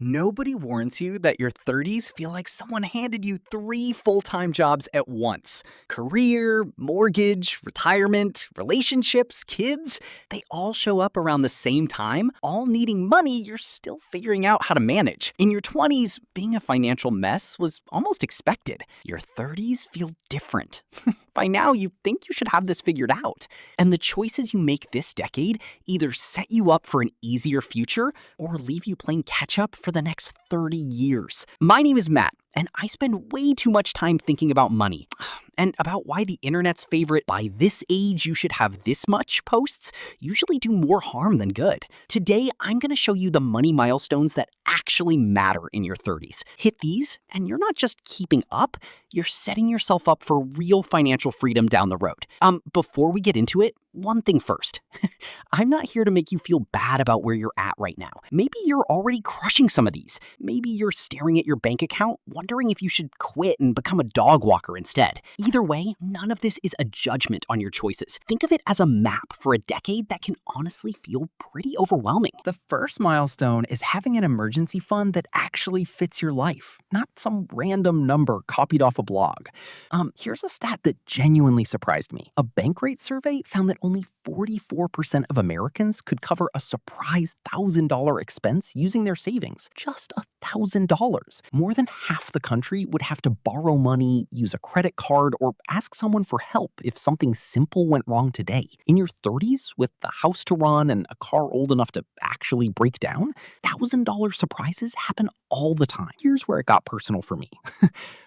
Nobody warns you that your 30s feel like someone handed you 3 full-time jobs at once. Career, mortgage, retirement, relationships, kids, they all show up around the same time, all needing money you're still figuring out how to manage. In your 20s, being a financial mess was almost expected. Your 30s feel different. By now, you think you should have this figured out. And the choices you make this decade either set you up for an easier future or leave you playing catch-up for the next 30 years. My name is Matt, and I spend way too much time thinking about money and about why the internet's favorite "by this age you should have this much" posts usually do more harm than good. Today, I'm going to show you the money milestones that actually matter in your 30s. Hit these, and you're not just keeping up, you're setting yourself up for real financial freedom down the road. Before we get into it, one thing first. I'm not here to make you feel bad about where you're at right now. Maybe you're already crushing some of these. Maybe you're staring at your bank account, wondering if you should quit and become a dog walker instead. Either way, none of this is a judgment on your choices. Think of it as a map for a decade that can honestly feel pretty overwhelming. The first milestone is having an emergency fund that actually fits your life, not some random number copied off a blog. Here's a stat that genuinely surprised me. A Bankrate survey found that only 44% of Americans could cover a surprise $1,000 expense using their savings. Just $1,000. More than half the country would have to borrow money, use a credit card, or ask someone for help if something simple went wrong today. In your 30s, with the house to run and a car old enough to actually break down, $1,000 surprises happen all the time. Here's where it got personal for me.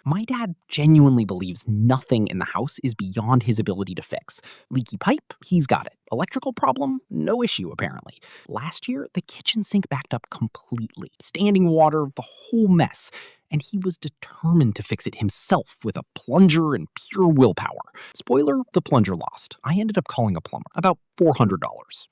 My dad genuinely believes nothing in the house is beyond his ability to fix. Leaky pipe? He's got it. Electrical problem? No issue, apparently. Last year, the kitchen sink backed up completely. Standing water, the whole mess. And he was determined to fix it himself with a plunger and pure willpower. Spoiler, the plunger lost. I ended up calling a plumber. About $400.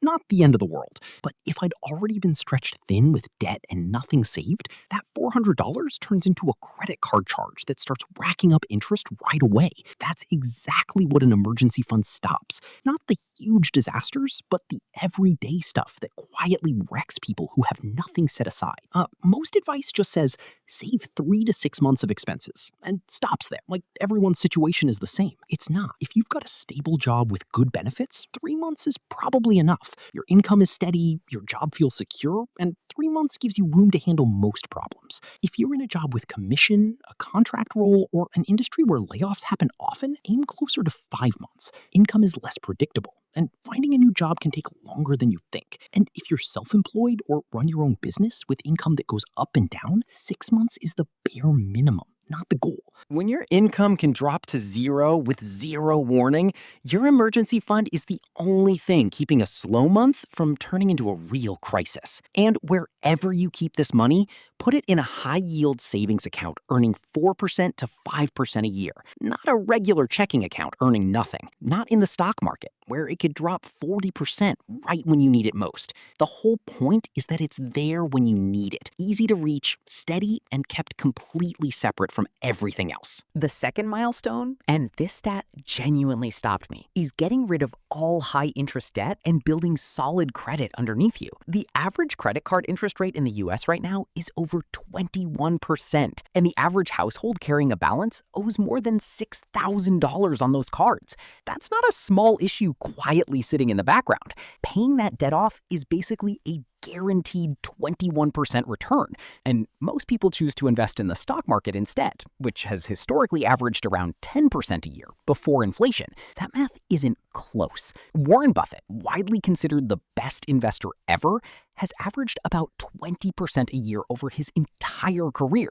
Not the end of the world. But if I'd already been stretched thin with debt and nothing saved, that $400 turns into a credit card charge that starts racking up interest right away. That's exactly what an emergency fund stops. Not the huge disasters, but the everyday stuff that quietly wrecks people who have nothing set aside. Most advice just says, save 3 to 6 months of expenses, and stops there. Like everyone's situation is the same. It's not. If you've got a stable job with good benefits, 3 months is probably enough. Your income is steady, your job feels secure, and 3 months gives you room to handle most problems. If you're in a job with commission, a contract role, or an industry where layoffs happen often, aim closer to 5 months. Income is less predictable, and finding a new job can take longer than you think. And if you're self-employed or run your own business with income that goes up and down, 6 months is the bare minimum, not the goal. When your income can drop to zero with zero warning, your emergency fund is the only thing keeping a slow month from turning into a real crisis. And wherever you keep this money, put it in a high-yield savings account earning 4% to 5% a year. Not a regular checking account earning nothing. Not in the stock market, where it could drop 40% right when you need it most. The whole point is that it's there when you need it. Easy to reach, steady, and kept completely separate from everything else. The second milestone, and this stat genuinely stopped me, is getting rid of all high-interest debt and building solid credit underneath you. The average credit card interest rate in the US right now is over 21%, and the average household carrying a balance owes more than $6,000 on those cards. That's not a small issue quietly sitting in the background. Paying that debt off is basically a guaranteed 21% return, and most people choose to invest in the stock market instead, which has historically averaged around 10% a year before inflation. That math isn't close. Warren Buffett, widely considered the best investor ever, has averaged about 20% a year over his entire career.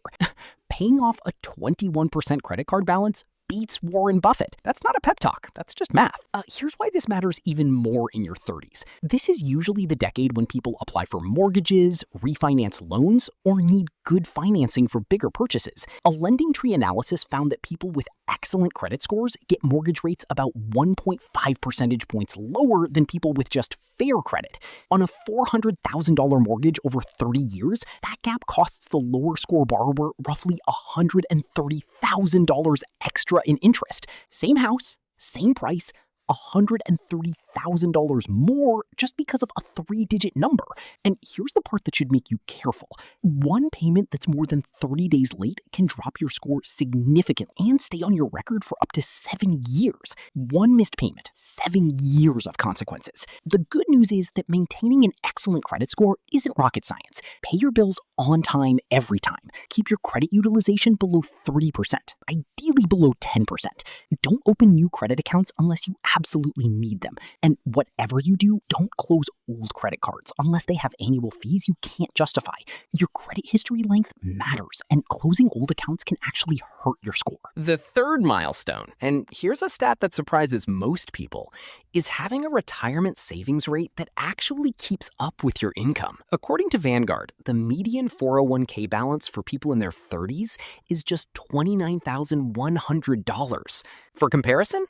Paying off a 21% credit card balance beats Warren Buffett. That's not a pep talk. That's just math. Here's why this matters even more in your 30s. This is usually the decade when people apply for mortgages, refinance loans, or need good financing for bigger purchases. A lending tree analysis found that people with excellent credit scores get mortgage rates about 1.5 percentage points lower than people with just fair credit. On a $400,000 mortgage over 30 years, that gap costs the lower score borrower roughly $130,000 extra in interest. Same house, same price, $130,000 $100,000 more just because of a 3-digit number. And here's the part that should make you careful. One payment that's more than 30 days late can drop your score significantly and stay on your record for up to 7 years. One missed payment, 7 years of consequences. The good news is that maintaining an excellent credit score isn't rocket science. Pay your bills on time every time. Keep your credit utilization below 30%, ideally below 10%. Don't open new credit accounts unless you absolutely need them. And whatever you do, don't close old credit cards unless they have annual fees you can't justify. Your credit history length matters, and closing old accounts can actually hurt your score. The third milestone, and here's a stat that surprises most people, is having a retirement savings rate that actually keeps up with your income. According to Vanguard, the median 401k balance for people in their 30s is just $29,100. For comparison,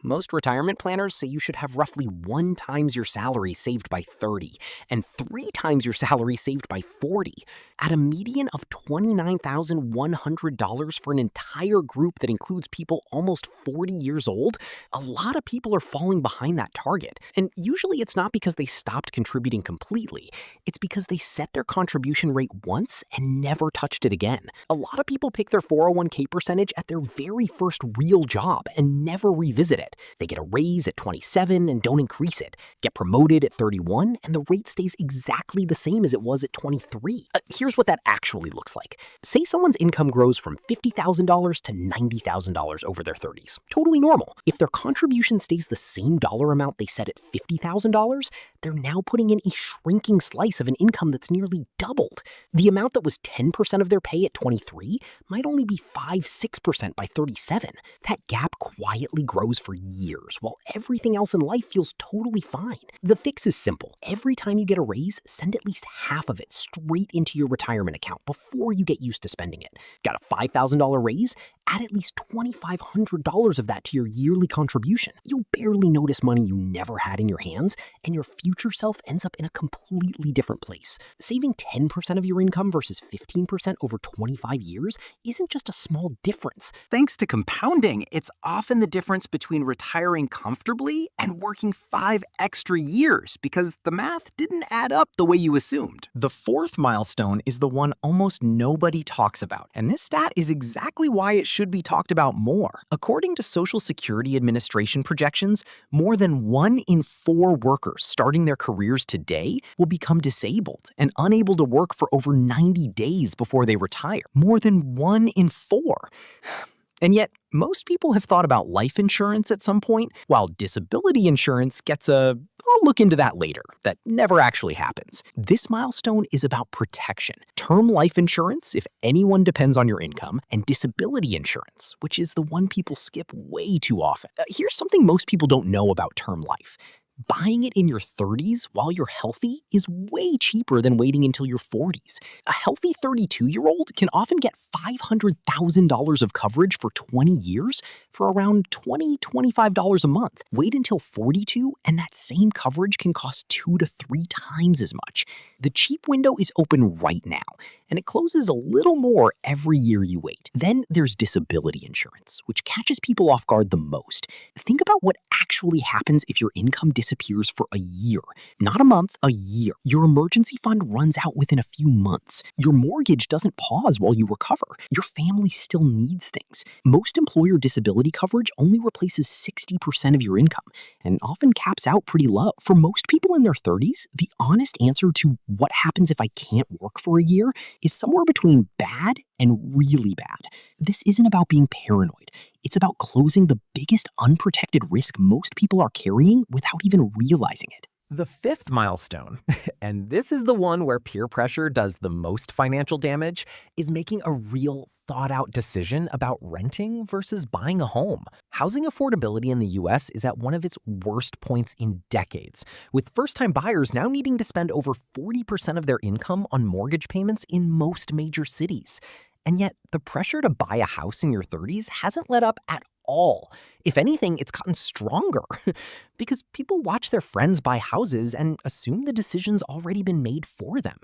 most retirement planners say you should have roughly 1 times your salary saved by 30 and 3 times your salary saved by 40. At a median of $29,100 for an entire group that includes people almost 40 years old, a lot of people are falling behind that target. And usually it's not because they stopped contributing completely. It's because they set their contribution rate once and never touched it again. A lot of people pick their 401k percentage at their very first real job and never revisit it. They get a raise at 27 and don't increase it, get promoted at 31, and the rate stays exactly the same as it was at 23. Here's what that actually looks like. Say someone's income grows from $50,000 to $90,000 over their 30s. Totally normal. If their contribution stays the same dollar amount they set at $50,000, they're now putting in a shrinking slice of an income that's nearly doubled. The amount that was 10% of their pay at 23 might only be 5-6% by 37. That gap quietly grows for years, while everything else in life feels totally fine. The fix is simple. Every time you get a raise, send at least half of it straight into your retirement account before you get used to spending it. Got a $5,000 raise? Add at least $2,500 of that to your yearly contribution. You'll barely notice money you never had in your hands, and your future self ends up in a completely different place. Saving 10% of your income versus 15% over 25 years isn't just a small difference. Thanks to compounding, it's often the difference between retiring comfortably and working 5 extra years because the math didn't add up the way you assumed. The fourth milestone is the one almost nobody talks about, and this stat is exactly why it should be talked about more. According to Social Security Administration projections, more than 1 in 4 workers starting their careers today will become disabled and unable to work for over 90 days before they retire. More than 1 in 4. And yet, most people have thought about life insurance at some point, while disability insurance gets a "I'll look into that later" that never actually happens. This milestone is about protection. Term life insurance, if anyone depends on your income, and disability insurance, which is the one people skip way too often. Here's something most people don't know about term life. Buying it in your 30s while you're healthy is way cheaper than waiting until your 40s. A healthy 32-year-old can often get $500,000 of coverage for 20 years for around $20-$25 a month. Wait until 42, and that same coverage can cost 2 to 3 times as much. The cheap window is open right now, and it closes a little more every year you wait. Then there's disability insurance, which catches people off guard the most. Think about what actually happens if your income disappears for a year. Not a month, a year. Your emergency fund runs out within a few months. Your mortgage doesn't pause while you recover. Your family still needs things. Most employer disability coverage only replaces 60% of your income, and often caps out pretty low. For most people in their 30s, the honest answer to what happens if I can't work for a year is somewhere between bad and really bad. This isn't about being paranoid. It's about closing the biggest unprotected risk most people are carrying without even realizing it. The fifth milestone, and this is the one where peer pressure does the most financial damage, is making a real thought-out decision about renting versus buying a home. Housing affordability in the U.S. is at one of its worst points in decades, with first-time buyers now needing to spend over 40% of their income on mortgage payments in most major cities. And yet, the pressure to buy a house in your 30s hasn't let up at all. If anything, it's gotten stronger because people watch their friends buy houses and assume the decision's already been made for them.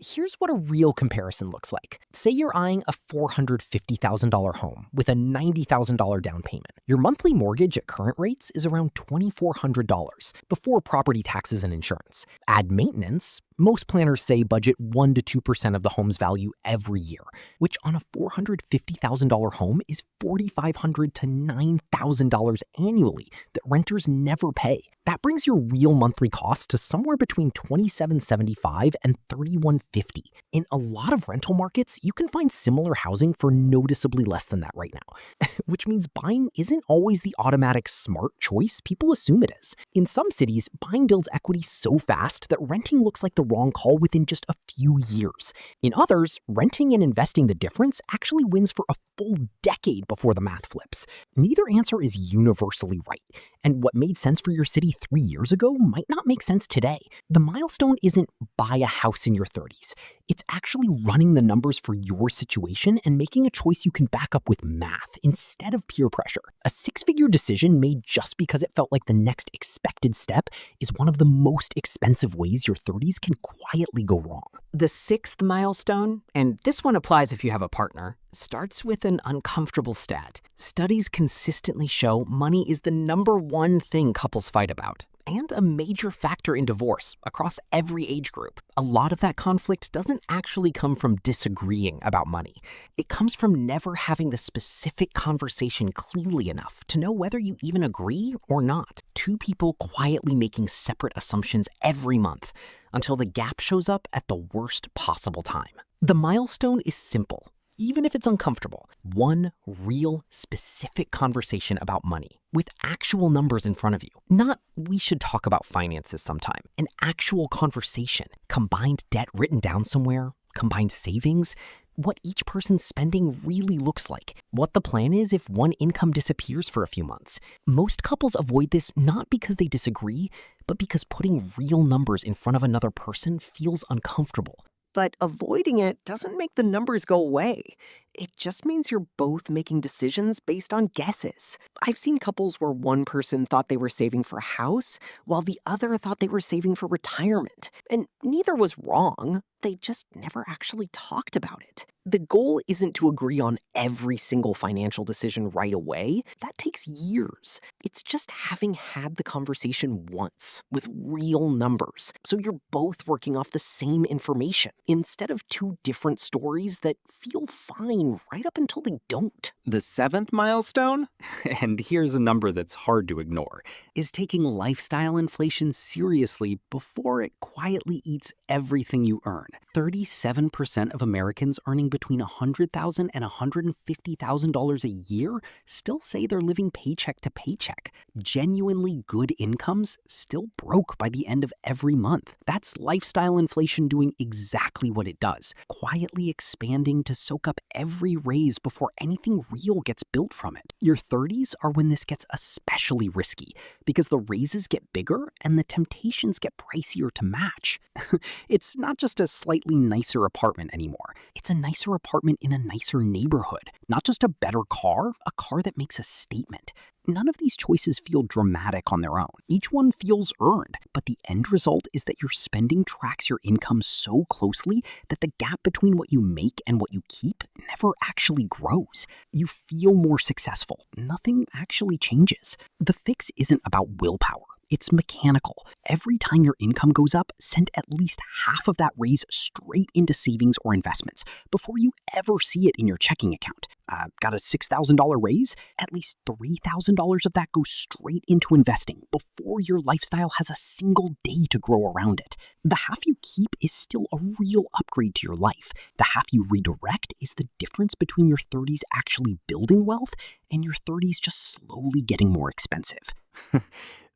Here's what a real comparison looks like. Say you're eyeing a $450,000 home with a $90,000 down payment. Your monthly mortgage at current rates is around $2,400 before property taxes and insurance. Add maintenance. Most planners say budget 1 to 2% of the home's value every year, which on a $450,000 home is $4,500 to $9,000 annually that renters never pay. That brings your real monthly cost to somewhere between $2,775 and $3,150. In a lot of rental markets, you can find similar housing for noticeably less than that right now, which means buying isn't always the automatic smart choice people assume it is. In some cities, buying builds equity so fast that renting looks like the wrong call within just a few years. In others, renting and investing the difference actually wins for a full decade before the math flips. Neither answer is universally right, and what made sense for your city 3 years ago might not make sense today. The milestone isn't buy a house in your 30s. It's actually running the numbers for your situation and making a choice you can back up with math instead of peer pressure. A 6-figure decision made just because it felt like the next expected step is one of the most expensive ways your 30s can quietly go wrong. The 6th milestone, and this one applies if you have a partner, starts with an uncomfortable stat. Studies consistently show money is the number one thing couples fight about, and a major factor in divorce across every age group. A lot of that conflict doesn't actually come from disagreeing about money. It comes from never having the specific conversation clearly enough to know whether you even agree or not. Two people quietly making separate assumptions every month until the gap shows up at the worst possible time. The milestone is simple, even if it's uncomfortable. One real, specific conversation about money with actual numbers in front of you. Not, we should talk about finances sometime. An actual conversation. Combined debt written down somewhere, combined savings, what each person's spending really looks like, what the plan is if one income disappears for a few months. Most couples avoid this not because they disagree, but because putting real numbers in front of another person feels uncomfortable. But avoiding it doesn't make the numbers go away. It just means you're both making decisions based on guesses. I've seen couples where one person thought they were saving for a house, while the other thought they were saving for retirement. And neither was wrong. They just never actually talked about it. The goal isn't to agree on every single financial decision right away. That takes years. It's just having had the conversation once with real numbers, so you're both working off the same information instead of two different stories that feel fine right up until they don't. The 7th milestone, and here's a number that's hard to ignore, is taking lifestyle inflation seriously before it quietly eats everything you earn. 37% of Americans earning between $100,000 and $150,000 a year still say they're living paycheck to paycheck. Genuinely good incomes still broke by the end of every month. That's lifestyle inflation doing exactly what it does, quietly expanding to soak up every raise before anything real gets built from it. Your 30s are when this gets especially risky because the raises get bigger and the temptations get pricier to match. It's not just a slightly nicer apartment anymore. It's a nicer apartment in a nicer neighborhood, not just a better car, a car that makes a statement. None of these choices feel dramatic on their own. Each one feels earned, but the end result is that your spending tracks your income so closely that the gap between what you make and what you keep never actually grows. You feel more successful. Nothing actually changes. The fix isn't about willpower. It's mechanical. Every time your income goes up, send at least half of that raise straight into savings or investments before you ever see it in your checking account. Got a $6,000 raise? At least $3,000 of that goes straight into investing before your lifestyle has a single day to grow around it. The half you keep is still a real upgrade to your life. The half you redirect is the difference between your 30s actually building wealth and your 30s just slowly getting more expensive.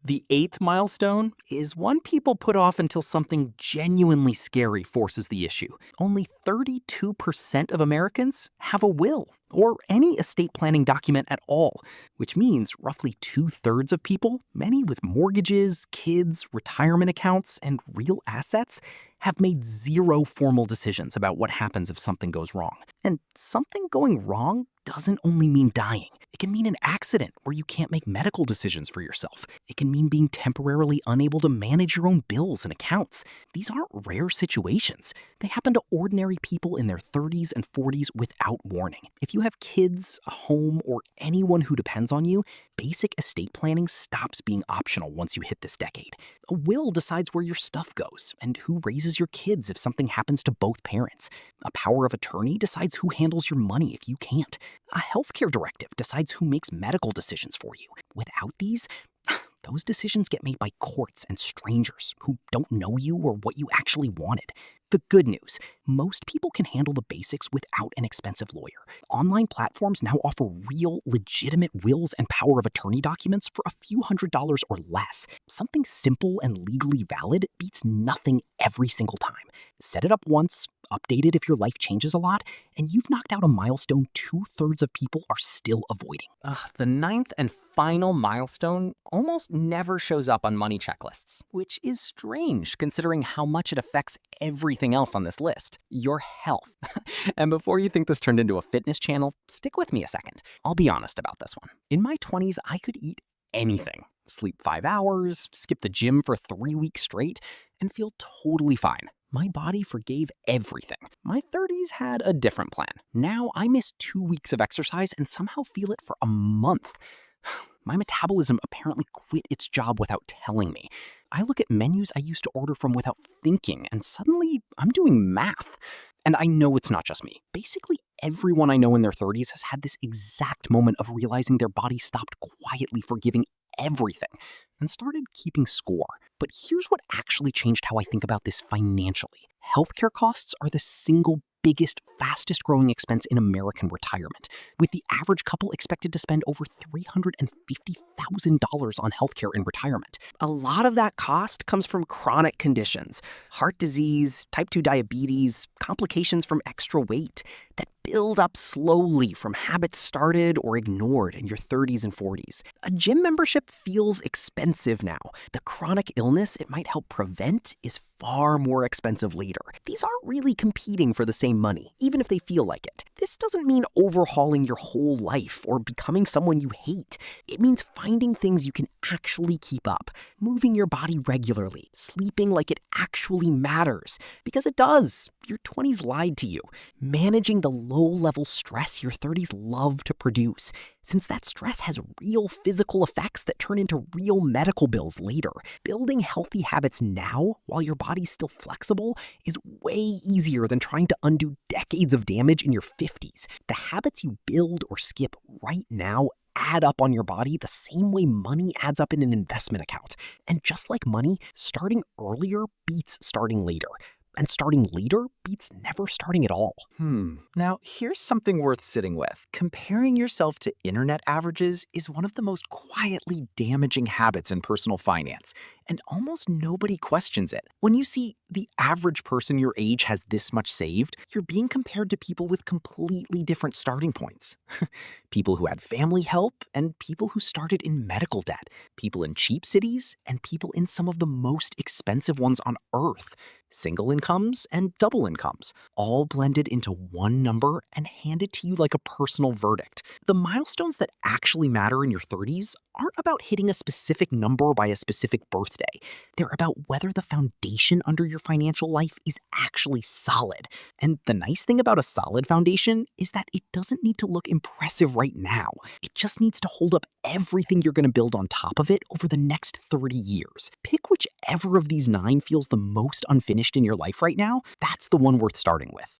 The 8th milestone is one people put off until something genuinely scary forces the issue. Only 32% of Americans have a will or any estate planning document at all, which means roughly 2/3 of people, many with mortgages, kids, retirement accounts, and real assets, have made zero formal decisions about what happens if something goes wrong. And something going wrong doesn't only mean dying. It can mean an accident where you can't make medical decisions for yourself. It can mean being temporarily unable to manage your own bills and accounts. These aren't rare situations. They happen to ordinary people in their 30s and 40s without warning. If you have kids, a home, or anyone who depends on you, basic estate planning stops being optional once you hit this decade. A will decides where your stuff goes and who raises your kids if something happens to both parents. A power of attorney decides who handles your money if you can't. A healthcare directive decides who makes medical decisions for you. Without these, those decisions get made by courts and strangers who don't know you or what you actually wanted. The good news, most people can handle the basics without an expensive lawyer. Online platforms now offer real, legitimate wills and power of attorney documents for a few $100s or less. Something simple and legally valid beats nothing every single time. Set it up once, update it if your life changes a lot, and you've knocked out a milestone 2/3 of people are still avoiding. The ninth and final milestone almost never shows up on money checklists, which is strange considering how much it affects everything else on this list, your health. And before you think this turned into a fitness channel, stick with me a second. I'll be honest about this one. In my 20s, I could eat anything. Sleep 5 hours, skip the gym for 3 weeks straight, and feel totally fine. My body forgave everything. My 30s had a different plan. Now I miss 2 weeks of exercise and somehow feel it for a month. My metabolism apparently quit its job without telling me. I look at menus I used to order from without thinking, and suddenly I'm doing math. And I know it's not just me. Basically, everyone I know in their 30s has had this exact moment of realizing their body stopped quietly forgiving everything and started keeping score. But here's what actually changed how I think about this financially. Healthcare costs are the single biggest, fastest growing expense in American retirement, with the average couple expected to spend over $350,000 on healthcare in retirement. A lot of that cost comes from chronic conditions, heart disease, type 2 diabetes, complications from extra weight that build up slowly from habits started or ignored in your 30s and 40s. A gym membership feels expensive now. The chronic illness it might help prevent is far more expensive later. These aren't really competing for the same money, even if they feel like it. This doesn't mean overhauling your whole life or becoming someone you hate. It means finding things you can actually keep up, moving your body regularly, sleeping like it actually matters, because it does. Your 20s lied to you. Managing the low-level stress your 30s love to produce, since that stress has real physical effects that turn into real medical bills later. Building healthy habits now, while your body's still flexible, is way easier than trying to undo decades of damage in your 50s. The habits you build or skip right now add up on your body the same way money adds up in an investment account. And just like money, starting earlier beats starting later. And starting later beats never starting at all. Now, here's something worth sitting with. Comparing yourself to internet averages is one of the most quietly damaging habits in personal finance, and almost nobody questions it. When you see the average person your age has this much saved, you're being compared to people with completely different starting points. People who had family help and people who started in medical debt. People in cheap cities and people in some of the most expensive ones on earth. Single incomes and double incomes, all blended into one number and handed to you like a personal verdict. The milestones that actually matter in your 30s aren't about hitting a specific number by a specific birthday. They're about whether the foundation under your financial life is actually solid. And the nice thing about a solid foundation is that it doesn't need to look impressive right now. It just needs to hold up everything you're going to build on top of it over the next 30 years. Pick whichever of these 9 feels the most unfinished in your life right now. That's the one worth starting with.